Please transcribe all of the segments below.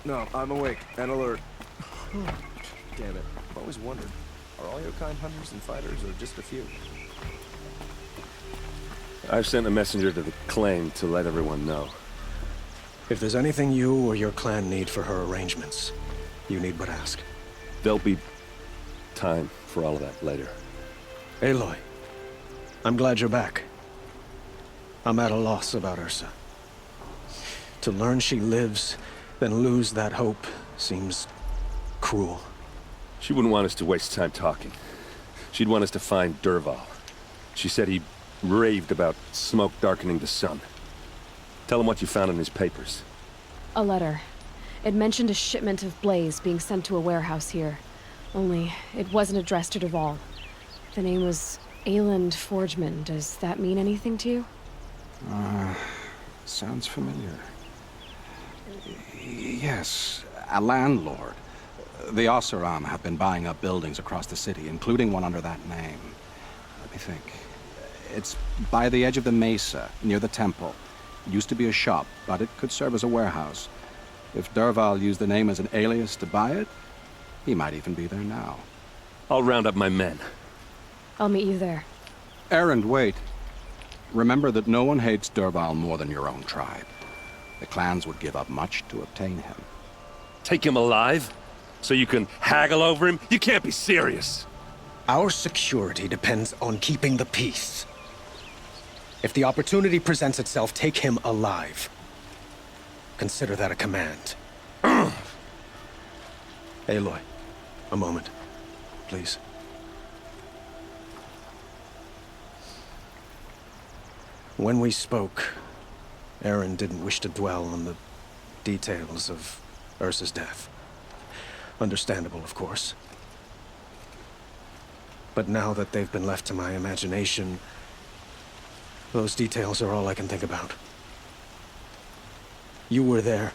No, I'm awake and alert. Damn it. I've always wondered, are all your kind hunters and fighters, or just a few? I've sent a messenger to the claim to let everyone know. If there's anything you or your clan need for her arrangements, you need but ask. There'll be time for all of that later. Aloy, I'm glad you're back. I'm at a loss about Ursa. To learn she lives, then lose that hope, seems cruel. She wouldn't want us to waste time talking. She'd want us to find Dervahl. She said he raved about smoke darkening the sun. Tell him what you found in his papers. A letter. It mentioned a shipment of blaze being sent to a warehouse here. Only, it wasn't addressed to Dervahl. The name was Ayland Forgeman. Does that mean anything to you? Sounds familiar. Yes, a landlord. The Oseram have been buying up buildings across the city, including one under that name. Let me think. It's by the edge of the mesa, near the temple. It used to be a shop, but it could serve as a warehouse. If Dervahl used the name as an alias to buy it, he might even be there now. I'll round up my men. I'll meet you there. Erend, wait. Remember that no one hates Dervahl more than your own tribe. The clans would give up much to obtain him. Take him alive? So you can haggle over him? You can't be serious! Our security depends on keeping the peace. If the opportunity presents itself, take him alive. Consider that a command. Aloy, a moment, please. When we spoke, Erend didn't wish to dwell on the details of Ursa's death. Understandable, of course. But now that they've been left to my imagination, those details are all I can think about. You were there.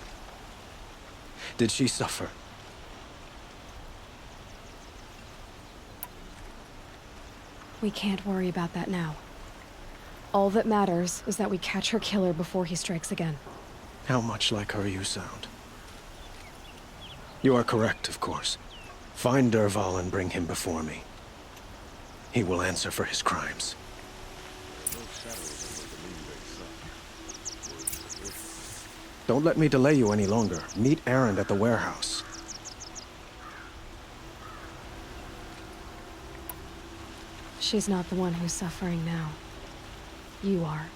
Did she suffer? We can't worry about that now. All that matters is that we catch her killer before he strikes again. How much like her you sound. You are correct, of course. Find Dervahl and bring him before me. He will answer for his crimes. Don't let me delay you any longer. Meet Erend at the warehouse. She's not the one who's suffering now. You are.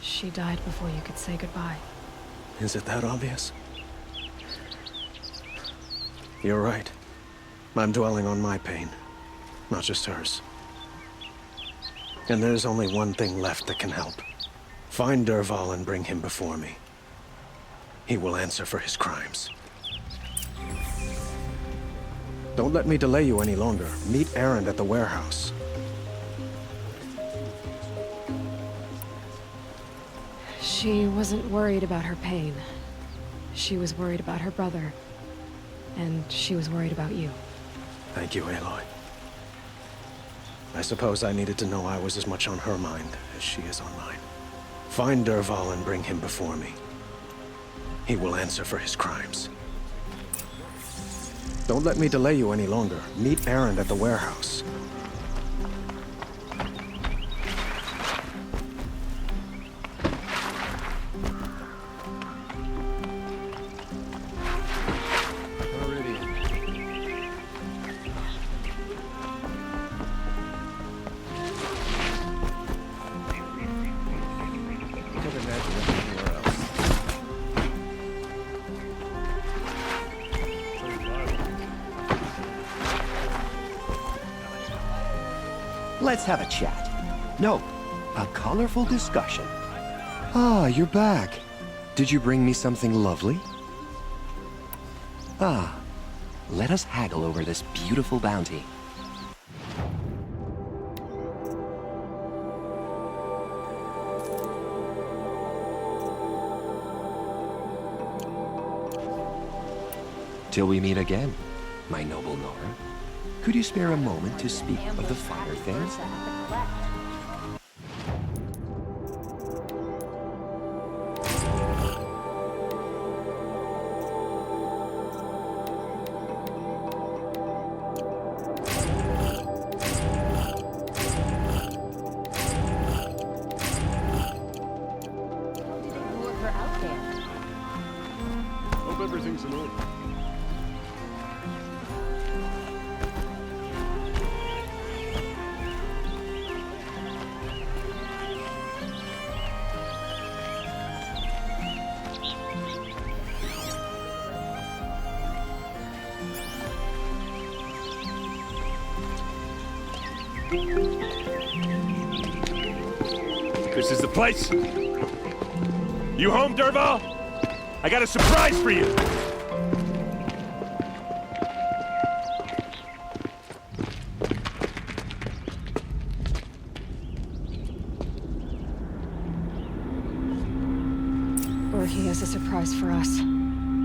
She died before you could say goodbye. Is it that obvious? You're right. I'm dwelling on my pain, not just hers. And there's only one thing left that can help. Find Dervahl and bring him before me. He will answer for his crimes. Don't let me delay you any longer. Meet Erend at the warehouse. She wasn't worried about her pain. She was worried about her brother. And she was worried about you. Thank you, Aloy. I suppose I needed to know I was as much on her mind as she is on mine. Find Dervahl and bring him before me. He will answer for his crimes. Don't let me delay you any longer. Meet Erend at the warehouse. Let's have a chat. No, a colorful discussion. Ah, you're back. Did you bring me something lovely? Ah, let us haggle over this beautiful bounty. Till we meet again, my noble Nora. Could you spare a moment to speak of the finer things? All's in order. This is the place. You home, Derval? I got a surprise for you. Or he has a surprise for us.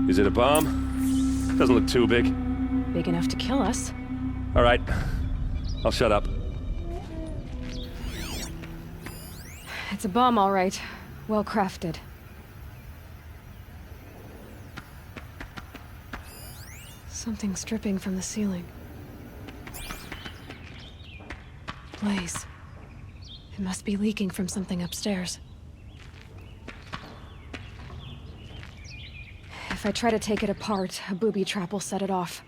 Is it a bomb? Doesn't look too big. Big enough to kill us. All right. I'll shut up. It's a bomb, all right. Well crafted. Something's dripping from the ceiling. Blaze. It must be leaking from something upstairs. If I try to take it apart, a booby trap will set it off.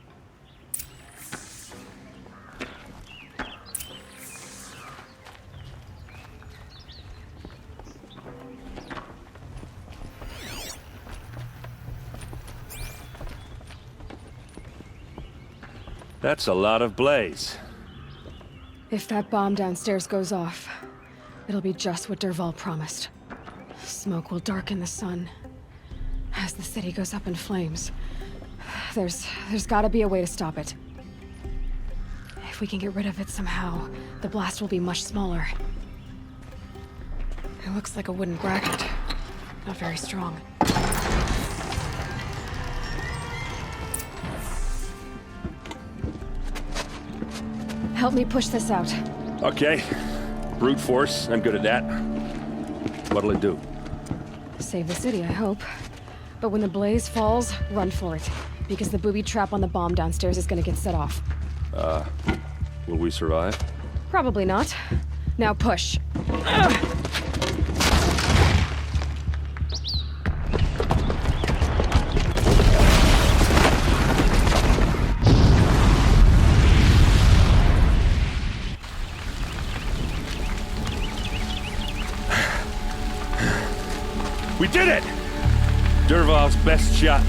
That's a lot of blaze. If that bomb downstairs goes off, it'll be just what Derval promised. Smoke will darken the sun as the city goes up in flames. There's gotta be a way to stop it. If we can get rid of it somehow, the blast will be much smaller. It looks like a wooden bracket. Not very strong. Help me push this out. Okay. Brute force, I'm good at that. What'll it do? Save the city, I hope. But when the blaze falls, run for it. Because the booby trap on the bomb downstairs is gonna get set off. Will we survive? Probably not. Now push. We did it! Derval's best shot,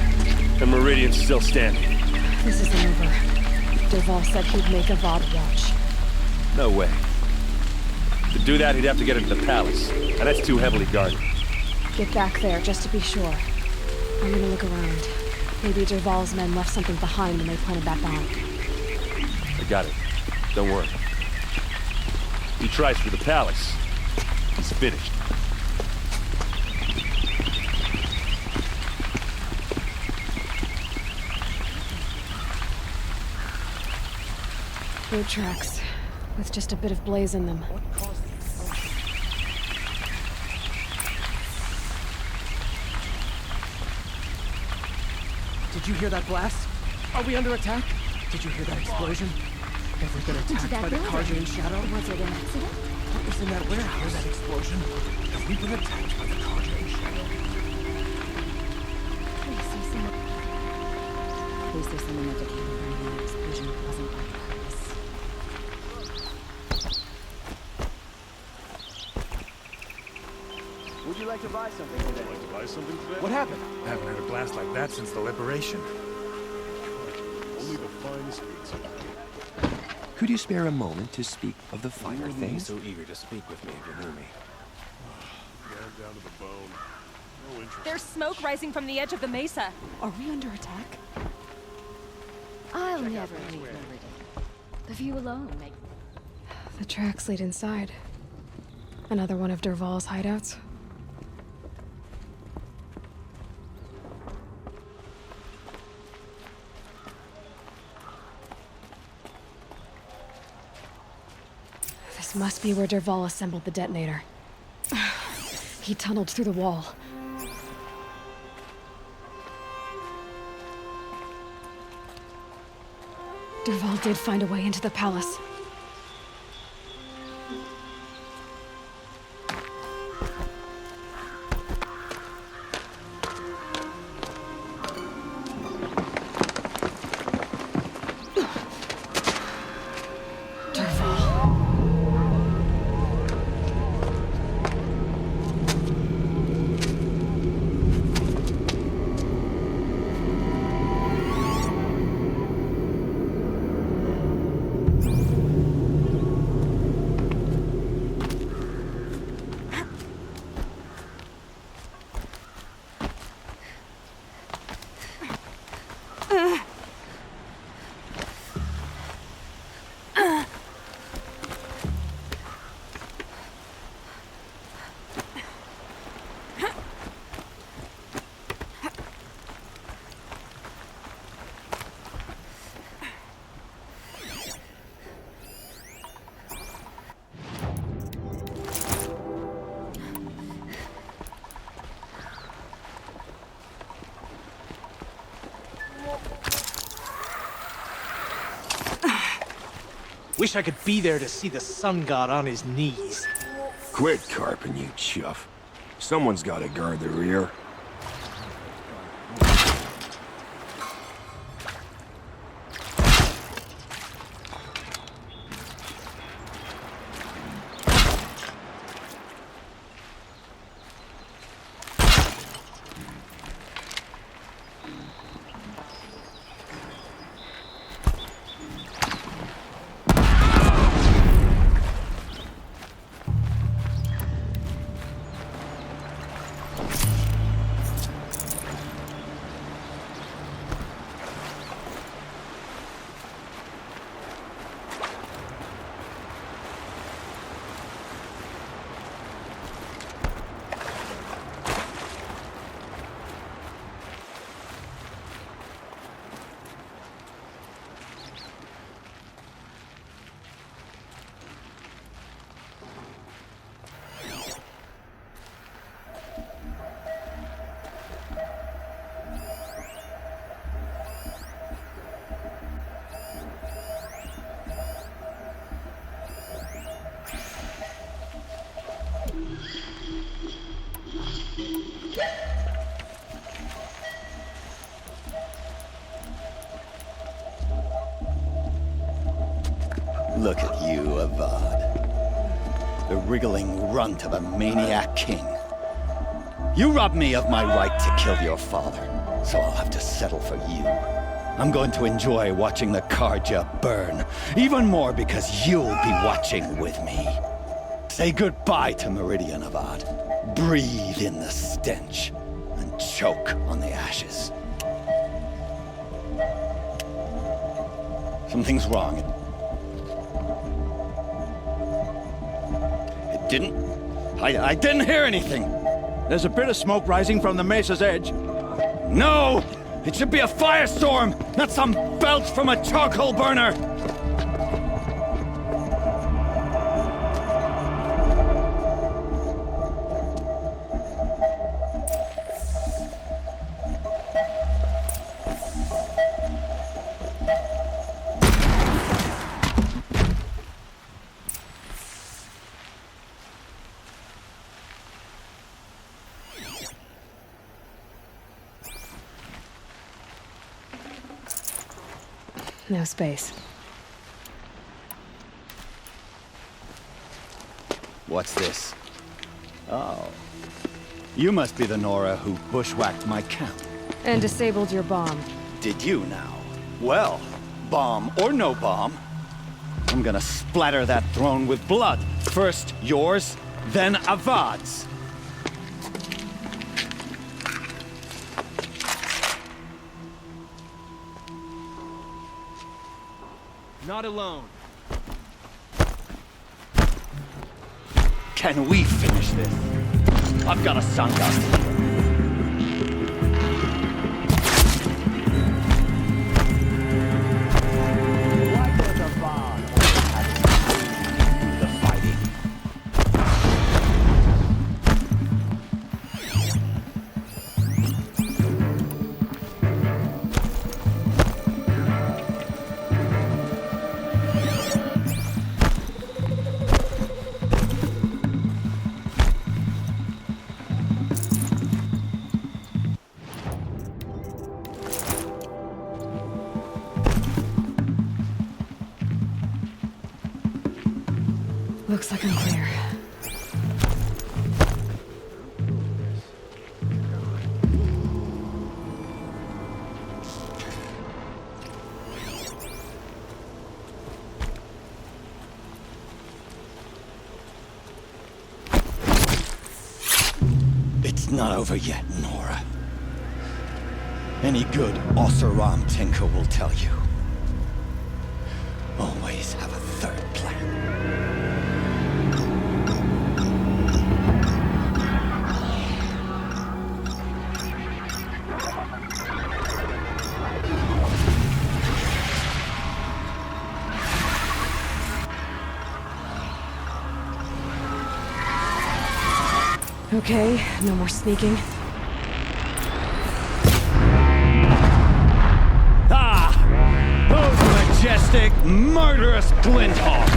and Meridian's still standing. This isn't over. Derval said he'd make a VOD watch. No way. To do that, he'd have to get into the palace, and that's too heavily guarded. Get back there, just to be sure. I'm gonna look around. Maybe Derval's men left something behind when they planted that bomb. I got it. Don't worry. He tries for the palace. He's finished. Boot tracks, with just a bit of blaze in them. Did you hear that blast? Are we under attack? Did you hear that explosion? Have we been attacked by the Carjane Shadow? Was it an accident? What was in that warehouse? That explosion? Have we been attacked by the Carjane Shadow? Please say someone. Please say someone that the Carjane explosion wasn't on purpose. Would you like to buy something today? Buy something today? What happened? I haven't heard a blast like that since the liberation. Only the finest goods. Could you spare a moment to speak of the finer things? So eager to speak with me if you knew me. Down to the bone. No interest. There's smoke rising from the edge of the mesa. Are we under attack? I'll never leave Meridian. The view alone makes... The tracks lead inside. Another one of Derval's hideouts. This must be where Derval assembled the detonator. He tunneled through the wall. Derval did find a way into the palace. Dervahl. Wish I could be there to see the sun god on his knees. Quit carping, you chuff. Someone's gotta guard the rear. Look at you, Avad. The wriggling runt of a maniac king. You robbed me of my right to kill your father, so I'll have to settle for you. I'm going to enjoy watching the Karja burn, even more because you'll be watching with me. Say goodbye to Meridian, Avad. Breathe in the stench, and choke on the ashes. Something's wrong. I didn't hear anything. There's a bit of smoke rising from the mesa's edge. No! It should be a firestorm, not some belch from a charcoal burner! No space. What's this? Oh. You must be the Nora who bushwhacked my camp. And disabled your bomb. Did you now? Well, bomb or no bomb, I'm gonna splatter that throne with blood. First yours, then Avad's. Not alone. Can we finish this? I've got a sun god. Looks like I'm clear. It's not over yet, Nora. Any good Oseram tinker will tell you. Always have a third plan. Okay, no more sneaking. Ah! Those majestic, murderous glinthawks!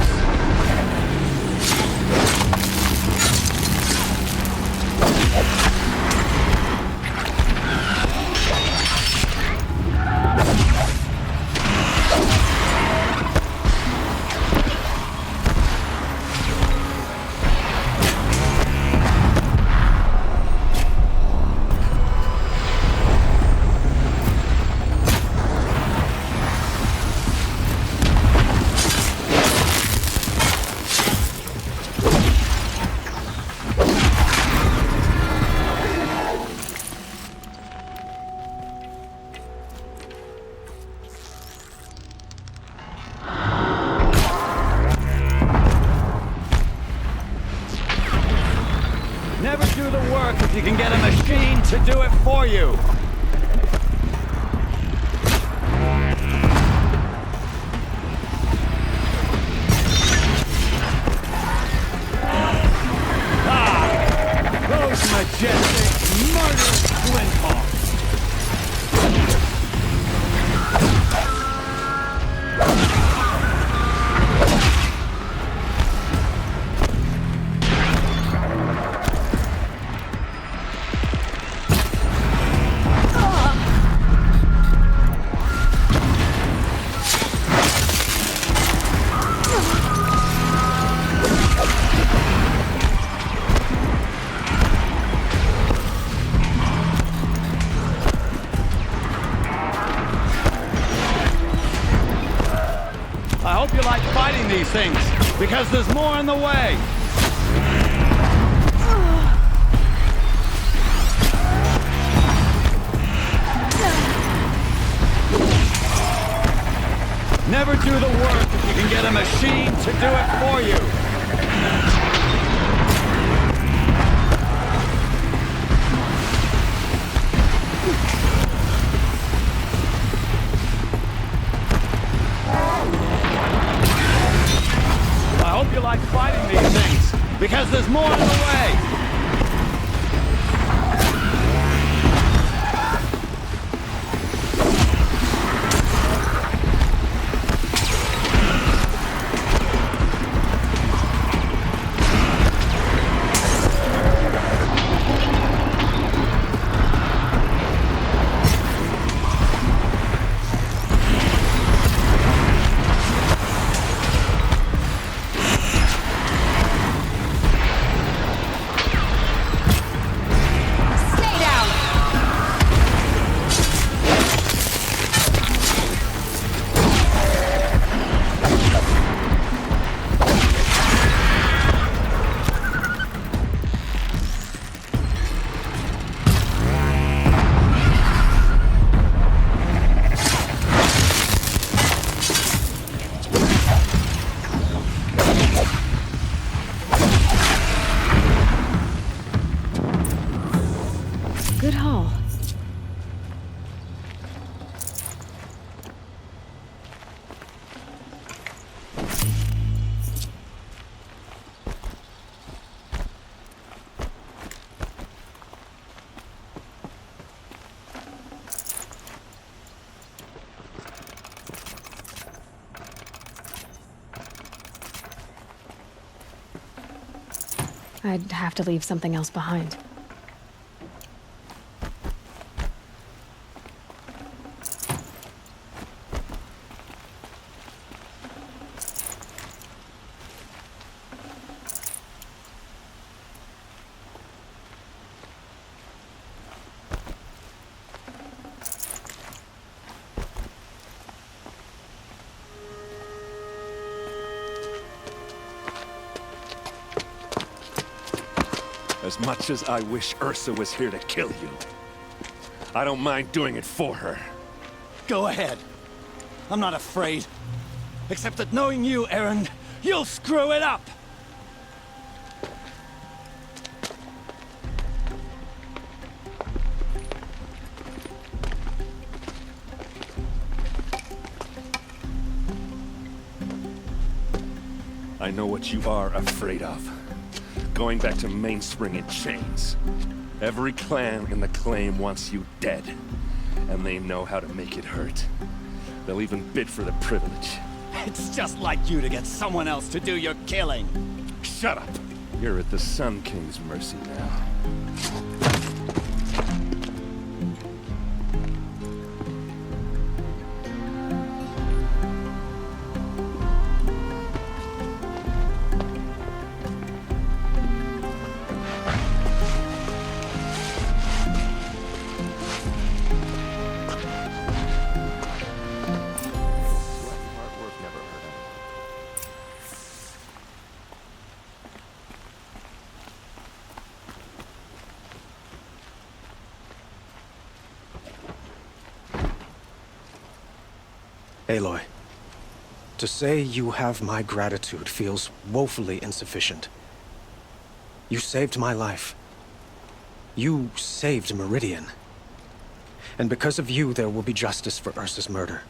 Never do the work if you can get a machine to do it for you. Ah! Those majestic, murderous glinthawks! I hope you like fighting these things, because there's more in the way. Never do the work if you can get a machine to do it for you. I hope you like fighting these things, because there's more in the way. Good haul. I'd have to leave something else behind. As much as I wish Ursa was here to kill you, I don't mind doing it for her. Go ahead. I'm not afraid. Except that knowing you, Aaron, you'll screw it up! I know what you are afraid of. Going back to Mainspring in chains. Every clan in the claim wants you dead. And they know how to make it hurt. They'll even bid for the privilege. It's just like you to get someone else to do your killing. Shut up! You're at the Sun King's mercy now. Aloy, to say you have my gratitude feels woefully insufficient. You saved my life. You saved Meridian. And because of you, there will be justice for Ursa's murder.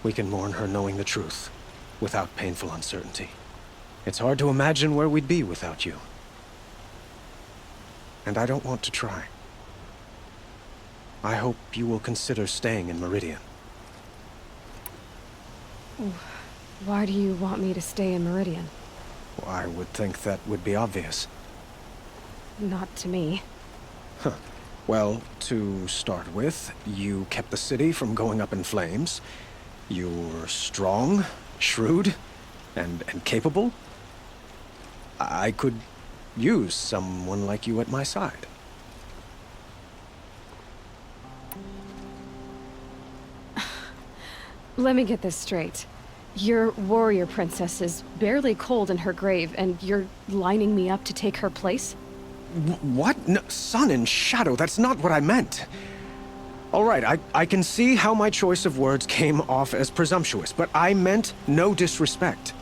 We can mourn her knowing the truth, without painful uncertainty. It's hard to imagine where we'd be without you. And I don't want to try. I hope you will consider staying in Meridian. Why do you want me to stay in Meridian? Well, I would think that would be obvious. Not to me. Huh. Well, to start with, you kept the city from going up in flames. You were strong, shrewd, and capable. I could use someone like you at my side. Let me get this straight. Your warrior princess is barely cold in her grave, and you're lining me up to take her place? What? No, sun and shadow, that's not what I meant. All right, I can see how my choice of words came off as presumptuous, but I meant no disrespect.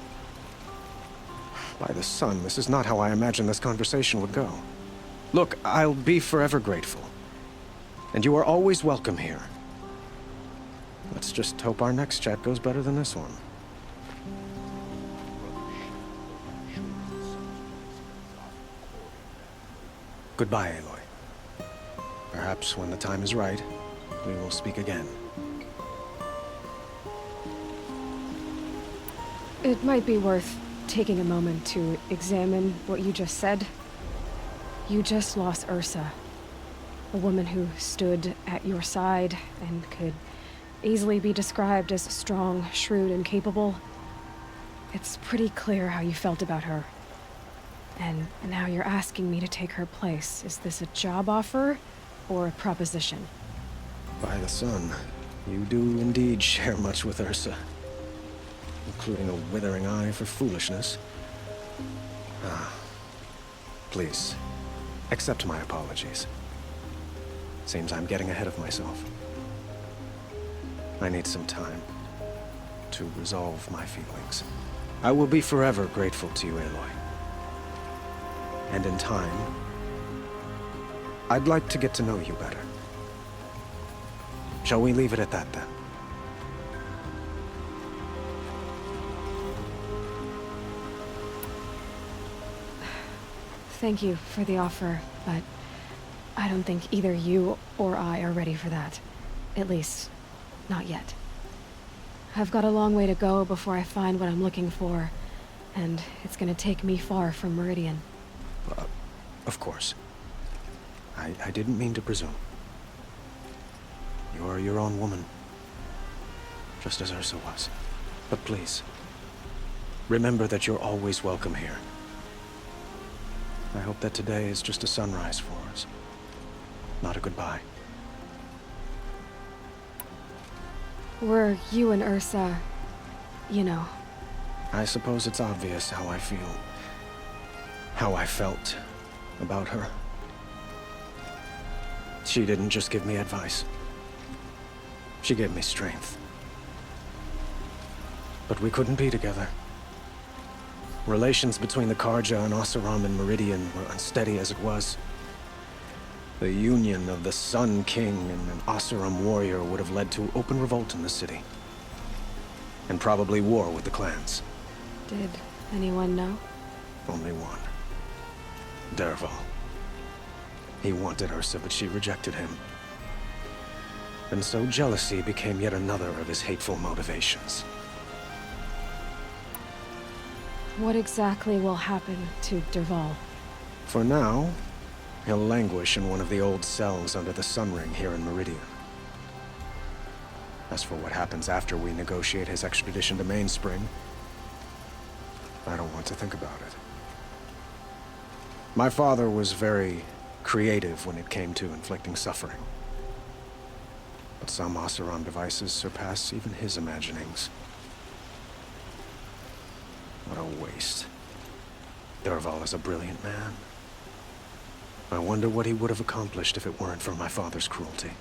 By the sun, this is not how I imagined this conversation would go. Look, I'll be forever grateful. And you are always welcome here. Let's just hope our next chat goes better than this one. Goodbye, Aloy. Perhaps when the time is right, we will speak again. It might be worth taking a moment to examine what you just said. You just lost Ursa, a woman who stood at your side and could easily be described as strong, shrewd, and capable. It's pretty clear how you felt about her. And now you're asking me to take her place. Is this a job offer or a proposition? By the sun, you do indeed share much with Ursa, including a withering eye for foolishness. Please, accept my apologies. Seems I'm getting ahead of myself. I need some time to resolve my feelings. I will be forever grateful to you, Aloy. And in time, I'd like to get to know you better. Shall we leave it at that, then? Thank you for the offer, but I don't think either you or I are ready for that. At least, not yet. I've got a long way to go before I find what I'm looking for, and it's gonna take me far from Meridian. Of course. I didn't mean to presume. You're your own woman, just as Ursa was. But please, remember that you're always welcome here. I hope that today is just a sunrise for us, not a goodbye. Were you and Ursa, you know? I suppose it's obvious how I feel. How I felt about her. She didn't just give me advice. She gave me strength. But we couldn't be together. Relations between the Karja and Oseram and Meridian were unsteady as it was. The union of the Sun King and an Oseram warrior would have led to open revolt in the city. And probably war with the clans. Did anyone know? Only one. Dervahl. He wanted Ursa, but she rejected him. And so jealousy became yet another of his hateful motivations. What exactly will happen to Dervahl? For now, he'll languish in one of the old cells under the Sun Ring here in Meridian. As for what happens after we negotiate his extradition to Mainspring, I don't want to think about it. My father was very creative when it came to inflicting suffering. But some Oseram devices surpass even his imaginings. What a waste. Dervahl is a brilliant man. I wonder what he would have accomplished if it weren't for my father's cruelty.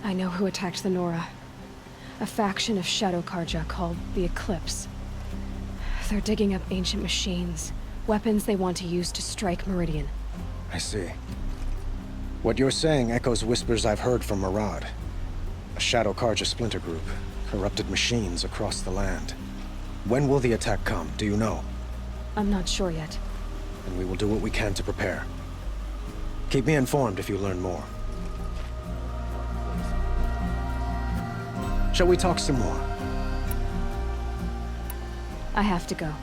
I know who attacked the Nora. A faction of Shadow Karja called the Eclipse. They're digging up ancient machines, weapons they want to use to strike Meridian. I see. What you're saying echoes whispers I've heard from Murad. A Shadow Karja splinter group, corrupted machines across the land. When will the attack come, do you know? I'm not sure yet. And we will do what we can to prepare. Keep me informed if you learn more. Shall we talk some more? I have to go.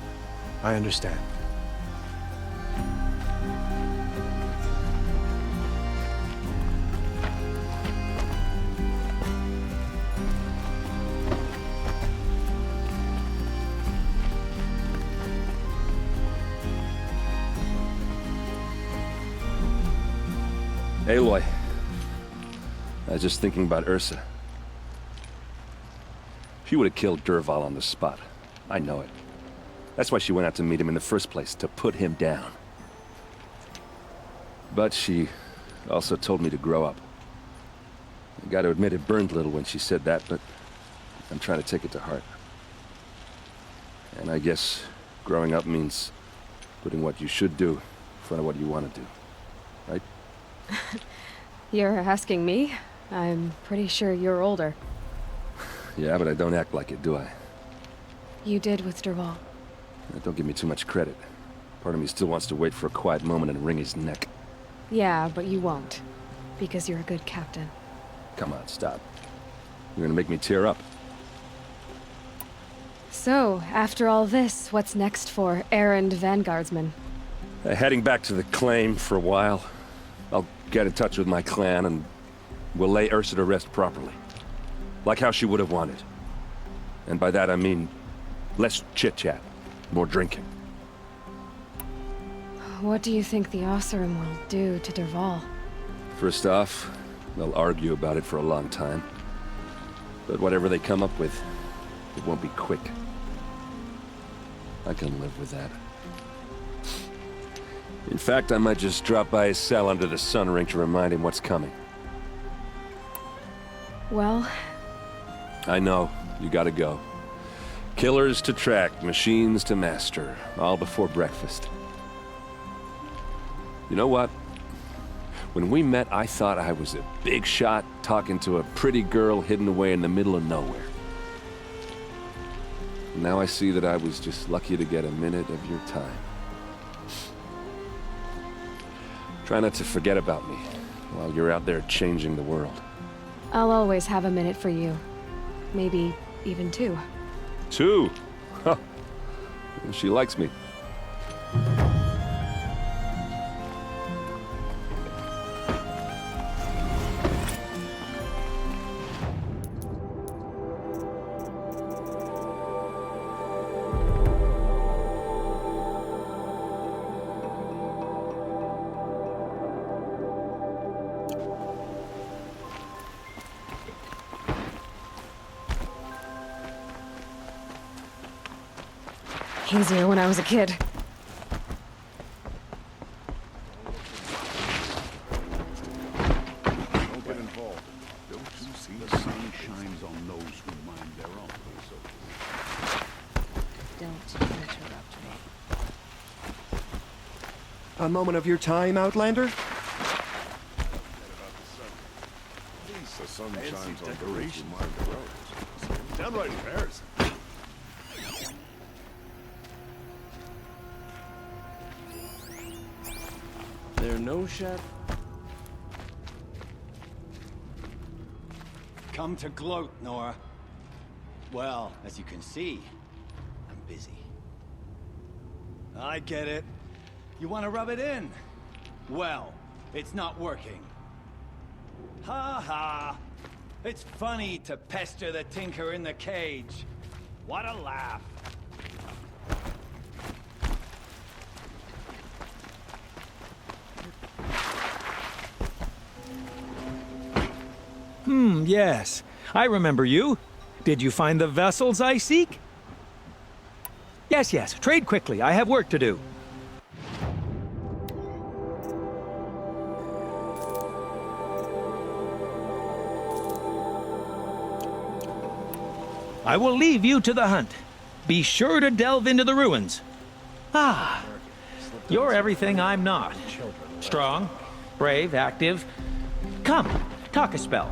I understand. Aloy. I was just thinking about Ursa. She would have killed Dervahl on the spot. I know it. That's why she went out to meet him in the first place, to put him down. But she also told me to grow up. I gotta admit it burned a little when she said that, but I'm trying to take it to heart. And I guess growing up means putting what you should do in front of what you want to do. Right? You're asking me? I'm pretty sure you're older. Yeah, but I don't act like it, do I? You did with Dervahl. Don't give me too much credit. Part of me still wants to wait for a quiet moment and wring his neck. Yeah, but you won't. Because you're a good captain. Come on, stop. You're gonna make me tear up. So, after all this, what's next for errand vanguardsman? Heading back to the claim for a while. I'll get in touch with my clan and we'll lay Ursa to rest properly. Like how she would have wanted. And by that I mean less chit-chat, more drinking. What do you think the Oseram will do to Dervahl? First off, they'll argue about it for a long time. But whatever they come up with, it won't be quick. I can live with that. In fact, I might just drop by his cell under the Sun Ring to remind him what's coming. Well... I know, you gotta go. Killers to track, machines to master, all before breakfast. You know what? When we met, I thought I was a big shot talking to a pretty girl hidden away in the middle of nowhere. Now I see that I was just lucky to get a minute of your time. Try not to forget about me while you're out there changing the world. I'll always have a minute for you. Maybe even two. Two? Huh. She likes me. Easier when I was a kid. A moment of your time, Outlander? The sun shines on those who mind their own. Downright embarrassing. There no chef? Come to gloat, Nora. Well, as you can see, I'm busy. I get it. You want to rub it in? Well, it's not working. Ha ha! It's funny to pester the tinker in the cage. What a laugh. Yes. I remember you. Did you find the vessels I seek? Yes. Trade quickly. I have work to do. I will leave you to the hunt. Be sure to delve into the ruins. Ah, you're everything I'm not. Strong, brave, active. Come, talk a spell.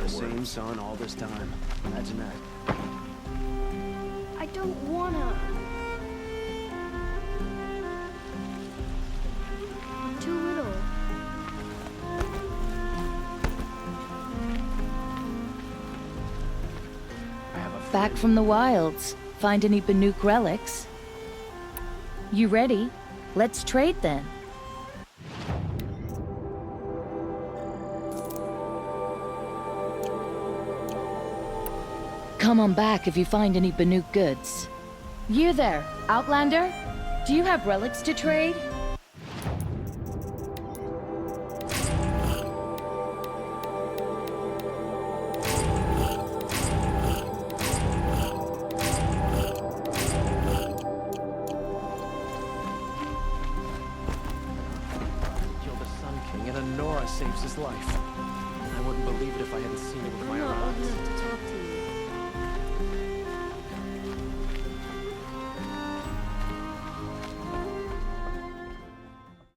Same sun all this time. Imagine that. I don't wanna. I'm too little. Back from the wilds. Find any Banuk relics? You ready? Let's trade then. Come on back if you find any Banuk goods. You there, Outlander? Do you have relics to trade? Kill the Sun King and Nora saves his life. I wouldn't believe it if I hadn't seen it with